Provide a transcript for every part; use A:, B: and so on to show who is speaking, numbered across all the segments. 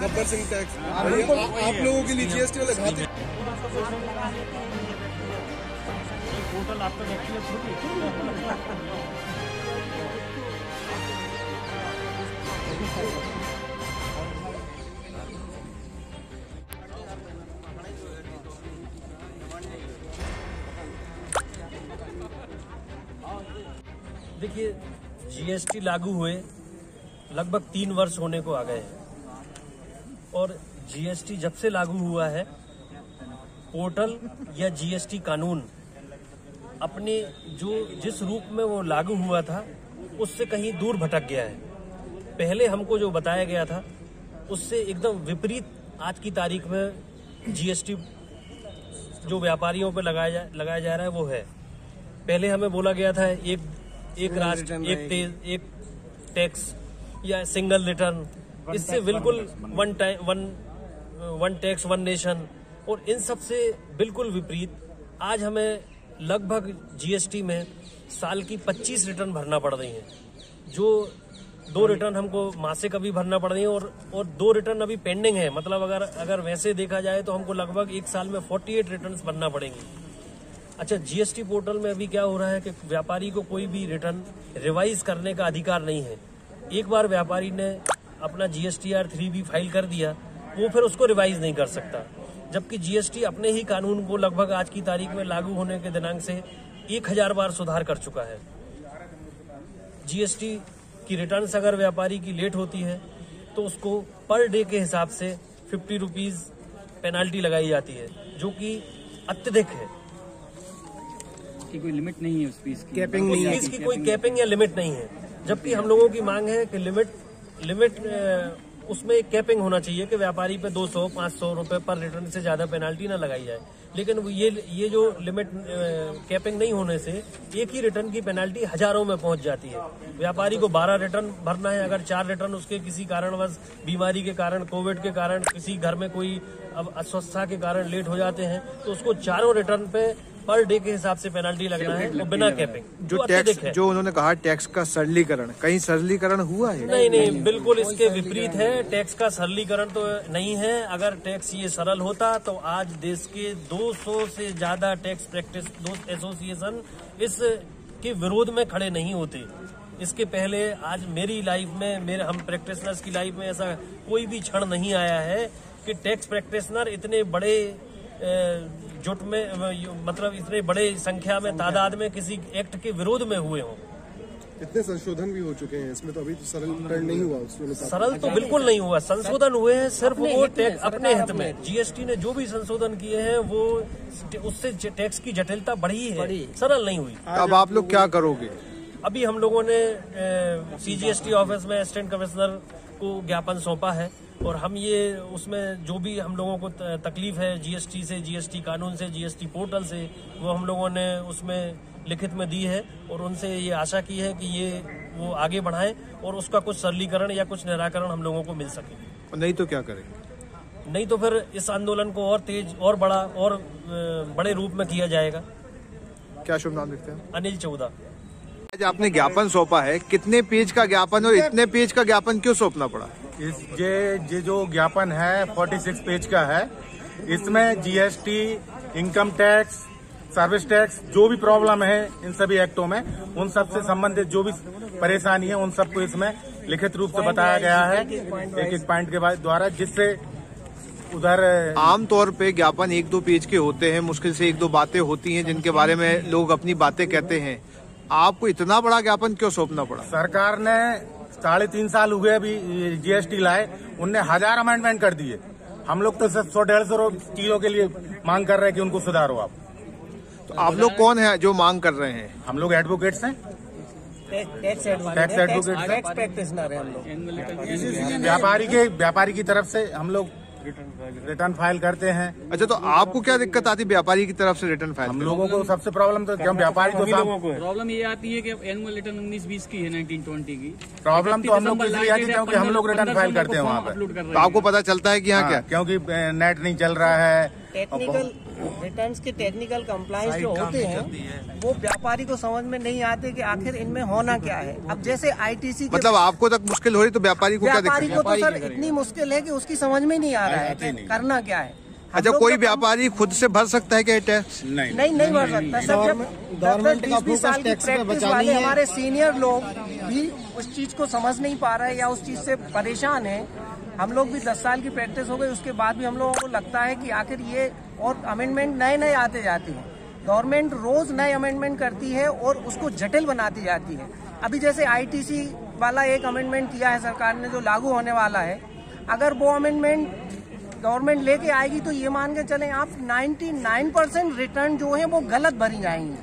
A: Gabbar Singh tax आप लोगों के लिए जीएसटी वाले खाते
B: पोर्टल आपका व्यक्तिगत देखिए, जीएसटी लागू हुए लगभग 3 वर्ष होने को आ गए हैं और जीएसटी जब से लागू हुआ है पोर्टल या जीएसटी कानून अपने जिस रूप में वो लागू हुआ था उससे कहीं दूर भटक गया है। पहले हमको जो बताया गया था उससे एकदम विपरीत आज की तारीख में जीएसटी जो व्यापारियों पर लगाया जा रहा है वो है। पहले हमें बोला गया था एक राष्ट्र एक टैक्स या सिंगल रिटर्न, इससे बिल्कुल वन टैक्स वन नेशन, और इन सब से बिल्कुल विपरीत आज हमें लगभग जीएसटी में साल की 25 रिटर्न भरना पड़ रही है। जो 2 रिटर्न हमको मासिक अभी भरना पड़ रही है और 2 रिटर्न अभी पेंडिंग है। मतलब अगर वैसे देखा जाए तो हमको लगभग एक साल में 48 रिटर्न भरना पड़ेंगी। अच्छा, जीएसटी पोर्टल में अभी क्या हो रहा है कि व्यापारी को कोई भी रिटर्न रिवाइज करने का अधिकार नहीं है। एक बार व्यापारी ने अपना GSTR 3B फाइल कर दिया, वो फिर उसको रिवाइज नहीं कर सकता। जबकि जीएसटी अपने ही कानून को लगभग आज की तारीख में लागू होने के दिनांक से 1000 बार सुधार कर चुका है। जीएसटी की रिटर्न्स अगर व्यापारी की लेट होती है तो उसको पर डे के हिसाब से 50 रुपीज पेनाल्टी लगाई जाती है, जो कि अत्यधिक है।
C: कि कोई लिमिट नहीं है उस फीस की,
B: कैपिंग नहीं है, इसकी कोई कैपिंग या लिमिट नहीं है। जबकि हम लोगों की मांग है कि लिमिट उसमें एक कैपिंग होना चाहिए कि व्यापारी पे 200-500 रुपए पर रिटर्न से ज्यादा पेनाल्टी ना लगाई जाए। लेकिन ये जो लिमिट कैपिंग नहीं होने से एक ही रिटर्न की पेनाल्टी हजारों में पहुंच जाती है। व्यापारी को 12 रिटर्न भरना है, अगर 4 रिटर्न उसके किसी कारणवश बीमारी के कारण, कोविड के कारण, किसी घर में कोई अस्वस्थता के कारण लेट हो जाते हैं तो उसको 4 रिटर्न पे पर डे के हिसाब से पेनाल्टी लगना है, वो बिना कैपिंग।
A: जो टैक्स जो उन्होंने कहा टैक्स का सरलीकरण, कहीं सरलीकरण हुआ है?
B: नहीं, बिल्कुल इसके विपरीत है। टैक्स का सरलीकरण तो नहीं है। अगर टैक्स ये सरल होता तो आज देश के 200 से ज्यादा टैक्स प्रैक्टिस एसोसिएशन इस के विरोध में खड़े नहीं होते। इसके पहले आज मेरी लाइफ में, हम प्रैक्टिशनर्स की लाइफ में ऐसा कोई भी क्षण नहीं आया है कि टैक्स प्रैक्टिशनर इतने बड़े जुट में, मतलब इतने बड़े संख्या में, तादाद में किसी एक्ट के विरोध में हुए हों।
A: इतने संशोधन भी हो चुके हैं इसमें, तो अभी तो सरलीकरण नहीं हुआ।
B: सरल तो बिल्कुल नहीं हुआ, संशोधन हुए हैं सिर्फ वो अपने हित में। जीएसटी ने जो भी संशोधन किए हैं वो उससे टैक्स की जटिलता बढ़ी है, सरल नहीं हुई।
A: अब आप लोग क्या करोगे?
B: अभी हम लोगों ने CGST ऑफिस में असिस्टेंट कमिश्नर को ज्ञापन सौंपा है और हम ये उसमें जो भी हम लोगों को तकलीफ है जीएसटी से, जीएसटी कानून से, जीएसटी पोर्टल से, वो हम लोगों ने उसमें लिखित में दी है और उनसे ये आशा की है कि ये वो आगे बढ़ाएं और उसका कुछ सरलीकरण या कुछ निराकरण हम लोगों को मिल सके।
A: नहीं तो क्या करेंगे?
B: नहीं तो फिर इस आंदोलन को और तेज और बड़ा और बड़े रूप में किया जाएगा।
A: क्या शुभ नाम लिखते हैं?
B: अनिल चौधा।
A: आज आपने ज्ञापन सौंपा है, कितने पेज का ज्ञापन और इतने पेज का ज्ञापन क्यों सौंपना पड़ा?
D: ये जो ज्ञापन है 46 पेज का है। इसमें GST, income tax, service tax, जो भी प्रॉब्लम है इन सभी एक्टों में, उन सब से संबंधित जो भी परेशानी है उन सबको इसमें लिखित रूप से बताया गया है एक एक पॉइंट के द्वारा, जिससे उधर
A: आमतौर पे ज्ञापन 1-2 पेज के होते हैं, मुश्किल से 1-2 बातें होती हैं जिनके बारे में लोग अपनी बातें कहते हैं। आपको इतना बड़ा ज्ञापन क्यों सौंपना पड़ा?
D: सरकार ने 3.5 साल हुए अभी जीएसटी लाए, उनने 1000 अमेंडमेंट कर दिए। हम लोग तो सिर्फ 100-150 चीजों के लिए मांग कर रहे हैं कि उनको सुधारो आप।
A: तो आप लोग कौन है जो मांग कर रहे हैं?
D: हम लोग एडवोकेट्स हैं, टैक्स एडवोकेट्स,
B: टैक्स प्रैक्टिशनर हैं हम लोग।
D: व्यापारी की तरफ से हम लोग रिटर्न फाइल करते हैं।
A: अच्छा, तो आपको क्या दिक्कत आती है व्यापारी की तरफ से रिटर्न फाइल?
D: हम लोगों को सबसे प्रॉब्लम तो क्या, व्यापारी को
C: प्रॉब्लम ये आती है कि एनुअल रिटर्न 19-20 की है, 19-20 की
D: प्रॉब्लम तो हम लोग इसलिए आती है क्योंकि हम लोग रिटर्न फाइल करते हैं वहाँ पे।
A: तो आपको पता चलता है कि यहाँ क्या?
D: क्योंकि नेट नहीं चल रहा है,
E: रिटर्न्स के टेक्निकल कंप्लायंस जो होते हैं वो व्यापारी को समझ में नहीं आते कि आखिर इनमें होना क्या है। अब जैसे आईटीसी
A: मतलब आपको तक मुश्किल हो रही तो व्यापारी को क्या दिक्कत है?
E: व्यापारी को तो सर इतनी मुश्किल है कि उसकी समझ में नहीं आ रहा है कि करना क्या है।
A: अच्छा, कोई व्यापारी खुद से भर सकता है क्या टैक्स?
E: नहीं भर सकता सर। जब गवर्नमेंट 20 साल की प्रैक्टिस वाले हमारे सीनियर लोग भी उस चीज को समझ नहीं पा रहे या उस चीज से परेशान है। हम लोग भी 10 साल की प्रैक्टिस हो गई, उसके बाद भी हम लोगों को लगता है कि आखिर ये और अमेंडमेंट नए आते जाते हैं। गवर्नमेंट रोज नए अमेंडमेंट करती है और उसको जटिल बनाती जाती है। अभी जैसे आईटीसी वाला एक अमेंडमेंट किया है सरकार ने जो लागू होने वाला है, अगर वो अमेंडमेंट गवर्नमेंट लेके आएगी तो ये मान के चलें आप 99% रिटर्न जो है वो गलत भरी जाएंगी,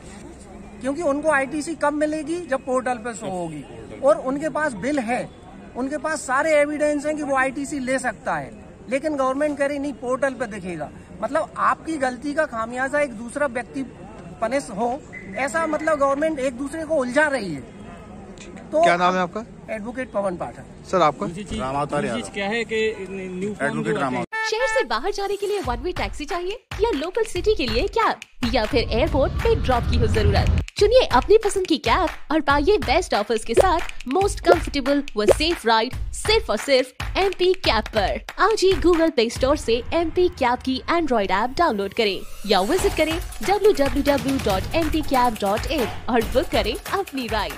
E: क्योंकि उनको आईटीसी कब मिलेगी? जब पोर्टल पे शो होगी और उनके पास बिल है, उनके पास सारे एविडेंस हैं कि वो आईटीसी ले सकता है, लेकिन गवर्नमेंट कह रही नहीं पोर्टल पे दिखेगा। मतलब आपकी गलती का खामियाजा एक दूसरा व्यक्ति पनिश हो, ऐसा मतलब गवर्नमेंट एक दूसरे को उलझा रही है। तो
A: क्या नाम है आपका?
E: एडवोकेट पवन पाठक।
A: सर आपका?
C: चीज क्या है कि न्यू फॉर्म
F: शहर से बाहर जाने के लिए वन वे टैक्सी चाहिए या लोकल सिटी के लिए कैब या फिर एयरपोर्ट पे ड्रॉप की हो जरूरत? चुनिए अपनी पसंद की कैब और पाइए बेस्ट ऑफर्स के साथ मोस्ट कंफर्टेबल व सेफ राइड सिर्फ और सिर्फ MP कैब पर। आज ही गूगल प्ले स्टोर से MP कैब की एंड्रॉइड ऐप डाउनलोड करें या विजिट करें www.mpcab.in और बुक करें अपनी राइड।